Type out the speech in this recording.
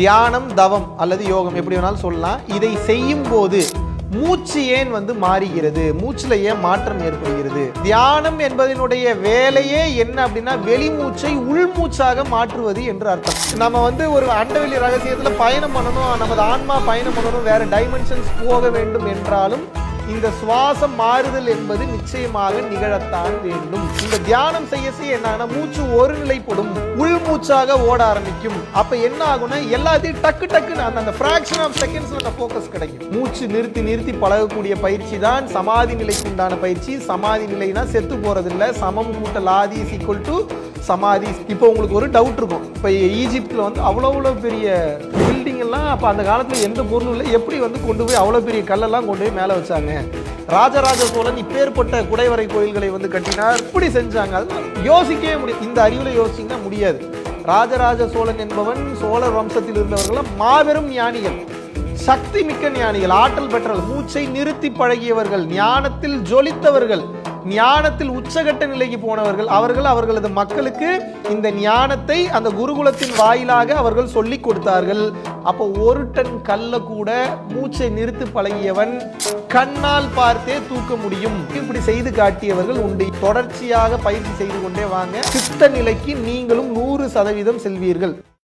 தியானம், தவம் அல்லது யோகம் எப்படி வேணாலும் சொல்லலாம். இதை செய்யும் போது மூச்சு ஏன் மாறுகிறது, மூச்சுல ஏன் மாற்றம் ஏற்படுகிறது? தியானம் என்பதனுடைய வேலையே என்ன அப்படின்னா வெளிமூச்சை உள்மூச்சாக மாற்றுவது என்று அர்த்தம். நம்ம ஒரு அண்டவெளி ரகசியத்துல பயணம் பண்ணணும், நமது ஆன்மா பயணம் பண்ணணும், வேற டைமென்ஷன்ஸ் போக வேண்டும் என்றாலும் இந்த சுவாசம் மாறுதல் என்பது நிச்சயமாக நிகழத்தான் வேண்டும். இந்த தியானம் செய்ய செய்ய என்ன மூச்சு ஒரு நிலைப்படும், உள்மூச்சாக ஓட ஆரம்பிக்கும். அப்ப என்ன ஆகும்னா எல்லாத்தையும் டக்கு டக்குன்னு அந்த ஃபிராக்ஷன் ஆஃப் செகண்ட்ஸ்ல அந்த ஃபோக்கஸ் கிடைக்கும். மூச்சு நிறுத்தி நிறுத்தி பழகக்கூடிய பயிற்சி தான் சமாதி நிலைக்கு உண்டான பயிற்சி. சமாதி நிலைனா செத்து போறது இல்ல, சமம் கூட்டல் ஆதி இஸ் ஈக்குவல் டு சமாதி. இப்போ உங்களுக்கு ஒரு டவுட் இருக்கும், இப்போ ஈஜிப்ட்ல அவ்வளவு பெரிய பில்டிங் எல்லாம் அப்ப அந்த காலத்துல எந்த பொருளும் இல்லை, எப்படி கொண்டு போய் அவ்வளவு பெரிய கல்லெல்லாம் கொண்டு போய் மேல வச்சாங்க? ராஜராஜ சோழன் இப்பேற்பட்ட குடைவரை கோயில்களை கட்டினார், இப்படி செஞ்சாங்க. அது யோசிக்கவே முடியும். இந்த அறிவுல யோசிச்சீங்கன்னா முடியாது. ராஜராஜ சோழன் என்பவன் சோழர் வம்சத்தில் இருந்தவர்கள் மாபெரும் ஞானிகள், சக்தி மிக்க ஞானிகள், ஆற்றல் பெற்றவர்கள், மூச்சை நிறுத்தி பழகியவர்கள், ஞானத்தில் ஜொலித்தவர்கள், ஞானத்தில் உச்சகட்ட நிலைக்கு போனவர்கள். அவர்களது மக்களுக்கு இந்த ஞானத்தை அந்த குருகுலத்தின் வாயிலாக அவர்கள் சொல்லிக் கொடுத்தார்கள். அப்போ ஒரு டன் கல்ல கூட மூச்சை நிறுத்தி பழகியவன் கண்ணால் பார்த்தே தூக்க முடியும். இப்படி செய்து காட்டியவர்கள் உண்டு. தொடர்ச்சியாக பயிற்சி செய்து கொண்டே வாங்க, சித்த நிலைக்கு நீங்களும் 100% செல்வீர்கள்.